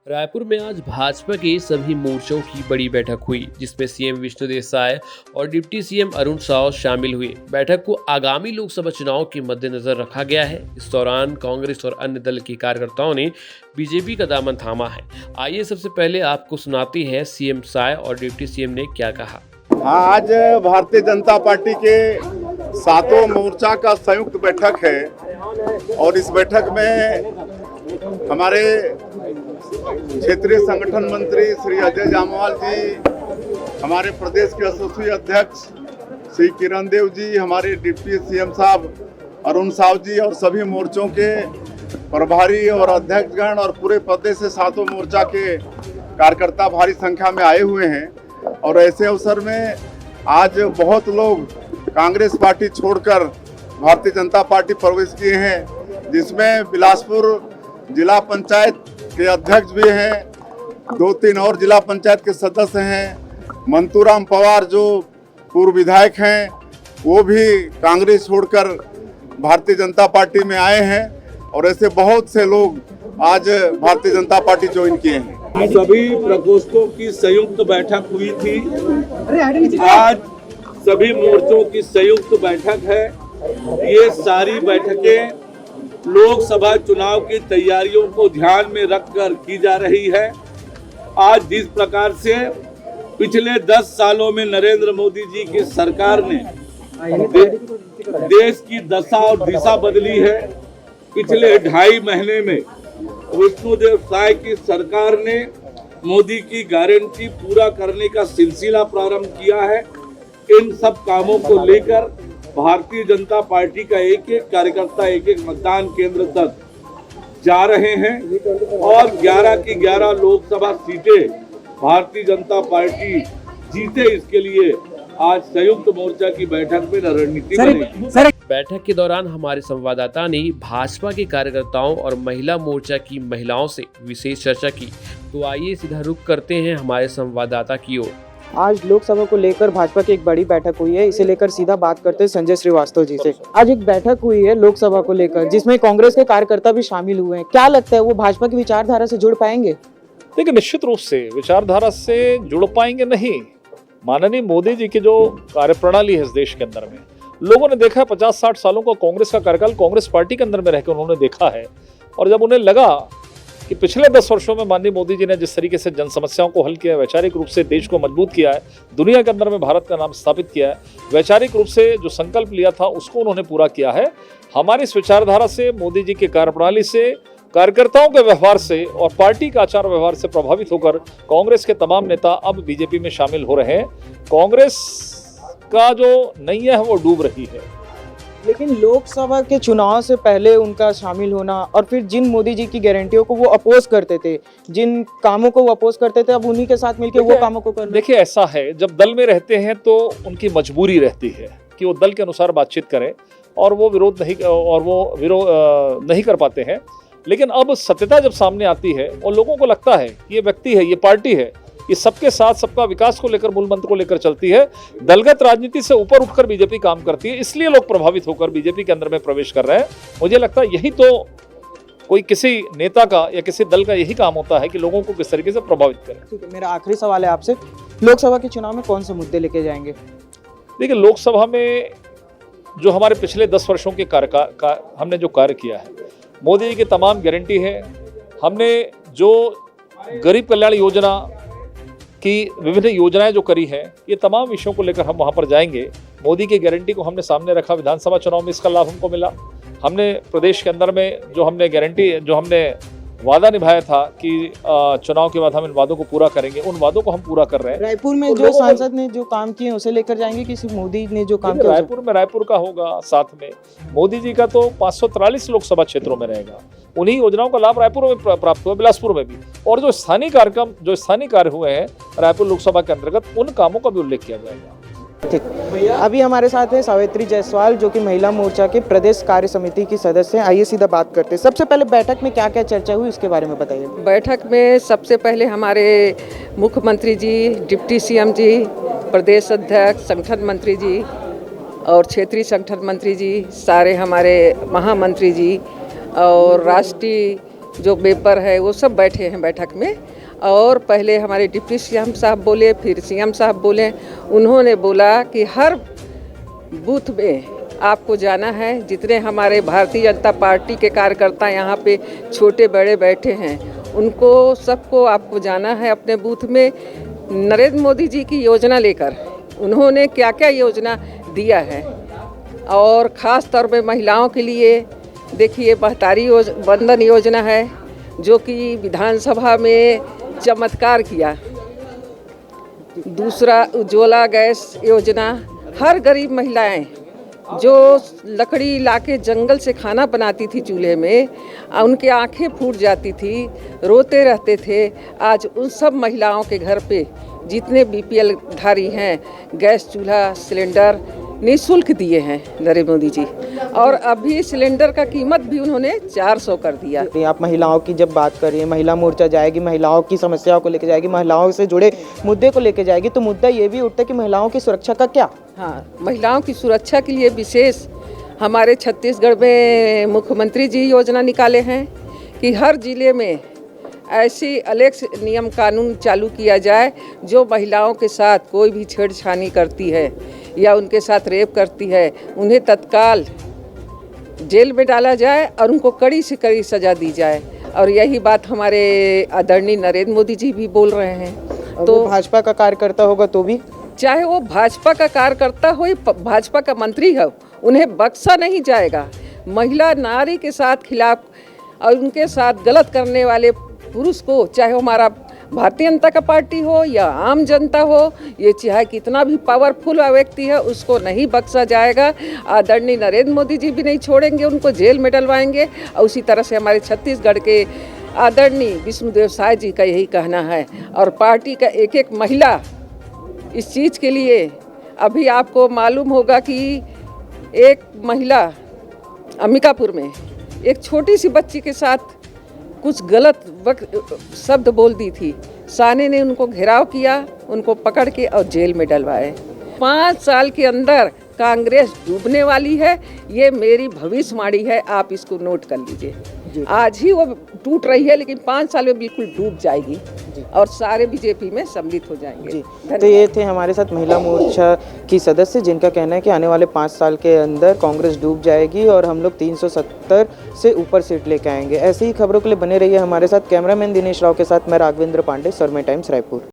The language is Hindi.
रायपुर में आज भाजपा के सभी मोर्चों की बड़ी बैठक हुई, जिसमें सीएम विष्णुदेव साय और डिप्टी सीएम अरुण साव शामिल हुए। बैठक को आगामी लोकसभा चुनाव के मद्देनजर रखा गया है। इस दौरान कांग्रेस और अन्य दल के कार्यकर्ताओं ने बीजेपी का दामन थामा है। आइए सबसे पहले आपको सुनाते हैं सीएम साय और डिप्टी सीएम ने क्या कहा। आज भारतीय जनता पार्टी के सातों मोर्चा का संयुक्त बैठक है और इस बैठक में हमारे क्षेत्रीय संगठन मंत्री श्री अजय जामवाल जी, हमारे प्रदेश के एसोसिएशन अध्यक्ष श्री किरण देव जी, हमारे डिप्टी सीएम साहब अरुण साव जी और सभी मोर्चों के प्रभारी और अध्यक्षगण और पूरे प्रदेश से सातों मोर्चा के कार्यकर्ता भारी संख्या में आए हुए हैं। और ऐसे अवसर में आज बहुत लोग कांग्रेस पार्टी छोड़कर भारतीय जनता पार्टी प्रवेश किए हैं, जिसमें बिलासपुर जिला पंचायत के अध्यक्ष भी हैं, 2-3 और जिला पंचायत के सदस्य हैं। मंतूराम पवार जो पूर्व विधायक हैं वो भी कांग्रेस छोड़कर भारतीय जनता पार्टी में आए हैं और ऐसे बहुत से लोग आज भारतीय जनता पार्टी ज्वाइन किए हैं। सभी प्रकोष्ठों की संयुक्त बैठक हुई थी। आज सभी मोर्चों की संयुक्त बैठक है। ये सारी बैठकें लोकसभा चुनाव की तैयारियों को ध्यान में रखकर की जा रही है। आज जिस प्रकार से पिछले 10 सालों में नरेंद्र मोदी जी की सरकार ने देश की दशा और दिशा बदली है, पिछले 2.5 महीने में विष्णुदेव साय की सरकार ने मोदी की गारंटी पूरा करने का सिलसिला प्रारंभ किया है। इन सब कामों को लेकर भारतीय जनता पार्टी का एक एक कार्यकर्ता एक एक मतदान केंद्र तक जा रहे हैं और 11 की 11 लोकसभा सीटें भारतीय जनता पार्टी जीते, इसके लिए आज संयुक्त मोर्चा की बैठक में रणनीति बनेगी। बैठक के दौरान हमारे संवाददाता ने भाजपा के कार्यकर्ताओं और महिला मोर्चा की महिलाओं से विशेष चर्चा की। तो आइए सीधा रुख करते हैं हमारे संवाददाता की ओर। आज लोकसभा को लेकर भाजपा की एक बड़ी बैठक हुई है, इसे लेकर सीधा बात करते हैं संजय श्रीवास्तव जी से। आज एक बैठक हुई है लोकसभा को लेकर, जिसमें कांग्रेस के कार्यकर्ता भी शामिल हुए हैं। क्या लगता है वो भाजपा की विचारधारा से जुड़ पाएंगे? देखिए, निश्चित रूप से विचारधारा से जुड़ पाएंगे नहीं। माननीय मोदी जी की जो कार्यप्रणाली है इस देश के अंदर में, लोगों ने देखा 50-60 सालों का कांग्रेस का कार्यकाल कांग्रेस पार्टी के अंदर में रहकर उन्होंने देखा है। और जब उन्हें लगा कि पिछले 10 वर्षों में माननीय मोदी जी ने जिस तरीके से जन समस्याओं को हल किया है, वैचारिक रूप से देश को मजबूत किया है, दुनिया के अंदर में भारत का नाम स्थापित किया है, वैचारिक रूप से जो संकल्प लिया था उसको उन्होंने पूरा किया है। हमारी इस विचारधारा से, मोदी जी की कार्यप्रणाली से, कार्यकर्ताओं के व्यवहार से और पार्टी का आचार व्यवहार से प्रभावित होकर कांग्रेस के तमाम नेता अब बीजेपी में शामिल हो रहे हैं। कांग्रेस का जो नैया है वो डूब रही है। लेकिन लोकसभा के चुनाव से पहले उनका शामिल होना और फिर जिन मोदी जी की गारंटियों को वो अपोज करते थे, जिन कामों को वो अपोज करते थे, अब उन्हीं के साथ मिलकर वो कामों को करना। देखिए, ऐसा है, जब दल में रहते हैं तो उनकी मजबूरी रहती है कि वो दल के अनुसार बातचीत करें और वो विरोध नहीं कर पाते हैं। लेकिन अब सत्यता जब सामने आती है और लोगों को लगता है कि ये व्यक्ति है, ये पार्टी है, ये सबके साथ सबका विकास को लेकर, मूल मंत्र को लेकर चलती है, दलगत राजनीति से ऊपर उठकर बीजेपी काम करती है, इसलिए लोग प्रभावित होकर बीजेपी के अंदर में प्रवेश कर रहे हैं। मुझे लगता है यही तो कोई किसी नेता का या किसी दल का यही काम होता है कि लोगों को किस तरीके से प्रभावित करें। ठीक है, मेरा आखिरी सवाल है आपसे, लोकसभा के चुनाव में कौन से मुद्दे लेके जाएंगे? देखिए, लोकसभा में जो हमारे पिछले 10 वर्षों के हमने जो कार्य किया है, मोदी जी की तमाम गारंटी है। हमने जो गरीब कल्याण योजना की विभिन्न योजनाएं जो करी हैं, ये तमाम विषयों को लेकर हम वहां पर जाएंगे। मोदी की गारंटी को हमने सामने रखा। विधानसभा चुनाव में इसका लाभ हमको मिला। हमने प्रदेश के अंदर में जो हमने वादा निभाया था कि चुनाव के बाद हम इन वादों को पूरा करेंगे, उन वादों को हम पूरा कर रहे हैं। रायपुर में जो सांसद ने जो काम किए उसे लेकर जाएंगे कि सिर्फ मोदी ने जो काम किया? रायपुर का होगा, साथ में मोदी जी का तो 543 लोकसभा क्षेत्रों में रहेगा। उन्हीं योजनाओं का लाभ रायपुर में प्राप्त हुआ, बिलासपुर में भी। और जो स्थानीय कार्य हुए हैं रायपुर लोकसभा के अंतर्गत, उन कामों का भी उल्लेख किया जाएगा। ठीक, अभी हमारे साथ है सावित्री जायसवाल, जो कि महिला मोर्चा के प्रदेश कार्य समिति की सदस्य हैं। आइए सीधा बात करते हैं। सबसे पहले बैठक में क्या क्या चर्चा हुई उसके बारे में बताइए। बैठक में सबसे पहले हमारे मुख्यमंत्री जी, डिप्टी सीएम जी, प्रदेश अध्यक्ष, संगठन मंत्री जी और क्षेत्रीय संगठन मंत्री जी, सारे हमारे महामंत्री जी और राष्ट्रीय जो मेंबर है वो सब बैठे हैं बैठक में। और पहले हमारे डिप्टी सीएम साहब बोले, फिर सीएम साहब बोले। उन्होंने बोला कि हर बूथ में आपको जाना है। जितने हमारे भारतीय जनता पार्टी के कार्यकर्ता यहाँ पे छोटे बड़े बैठे हैं, उनको सबको आपको जाना है अपने बूथ में। नरेंद्र मोदी जी की योजना लेकर उन्होंने क्या क्या योजना दिया है, और ख़ास तौर पे महिलाओं के लिए देखिए महतारी बंधन योजना है, जो कि विधानसभा में चमत्कार किया। दूसरा उज्ज्वला गैस योजना, हर गरीब महिलाएं जो लकड़ी लाके जंगल से खाना बनाती थी चूल्हे में, उनकी आंखें फूट जाती थी, रोते रहते थे। आज उन सब महिलाओं के घर पे जितने बीपीएल धारी हैं, गैस चूल्हा सिलेंडर निःशुल्क दिए हैं नरेंद्र मोदी जी। और अभी सिलेंडर का कीमत भी उन्होंने 400 कर दिया। आप महिलाओं की जब बात करिए, महिला मोर्चा जाएगी, महिलाओं की समस्याओं को लेकर जाएगी, महिलाओं से जुड़े मुद्दे को लेकर जाएगी, तो मुद्दा ये भी उठता है कि महिलाओं की सुरक्षा का क्या? हाँ, महिलाओं की सुरक्षा के लिए विशेष हमारे छत्तीसगढ़ में मुख्यमंत्री जी योजना निकाले हैं कि हर जिले में ऐसी अलग नियम कानून चालू किया जाए, जो महिलाओं के साथ कोई भी छेड़छानी करती है या उनके साथ रेप करती है, उन्हें तत्काल जेल में डाला जाए और उनको कड़ी से कड़ी सज़ा दी जाए। और यही बात हमारे आदरणीय नरेंद्र मोदी जी भी बोल रहे हैं। तो भाजपा का कार्यकर्ता होगा तो भी, चाहे वो भाजपा का कार्यकर्ता हो या भाजपा का मंत्री हो, उन्हें बख्शा नहीं जाएगा। महिला नारी के साथ खिलाफ और उनके साथ गलत करने वाले पुरुष को, चाहे वो हमारा भारतीय जनता पार्टी हो या आम जनता हो, ये चाहे कितना भी पावरफुल व्यक्ति है, उसको नहीं बख्शा जाएगा। आदरणीय नरेंद्र मोदी जी भी नहीं छोड़ेंगे, उनको जेल में डलवाएंगे। और उसी तरह से हमारे छत्तीसगढ़ के आदरणीय विष्णुदेव साय जी का यही कहना है। और पार्टी का एक एक महिला इस चीज़ के लिए, अभी आपको मालूम होगा कि एक महिला अंबिकापुर में एक छोटी सी बच्ची के साथ कुछ गलत शब्द बोल दी थी। साने ने उनको घेराव किया, उनको पकड़ के और जेल में डलवाए। 5 साल के अंदर कांग्रेस डूबने वाली है, ये मेरी भविष्यवाणी है, आप इसको नोट कर लीजिए। आज ही वो टूट रही है, लेकिन 5 साल में बिल्कुल डूब जाएगी और सारे बीजेपी में सम्मिलित हो जाएंगे। तो ये थे हमारे साथ महिला मोर्चा की सदस्य, जिनका कहना है कि आने वाले 5 साल के अंदर कांग्रेस डूब जाएगी और हम लोग 370 से ऊपर सीट लेके आएंगे। ऐसी ही खबरों के लिए बने रहिए हमारे साथ। कैमरामैन दिनेश राव के साथ मैं राघवेंद्र पांडे, सर्मे टाइम्स रायपुर।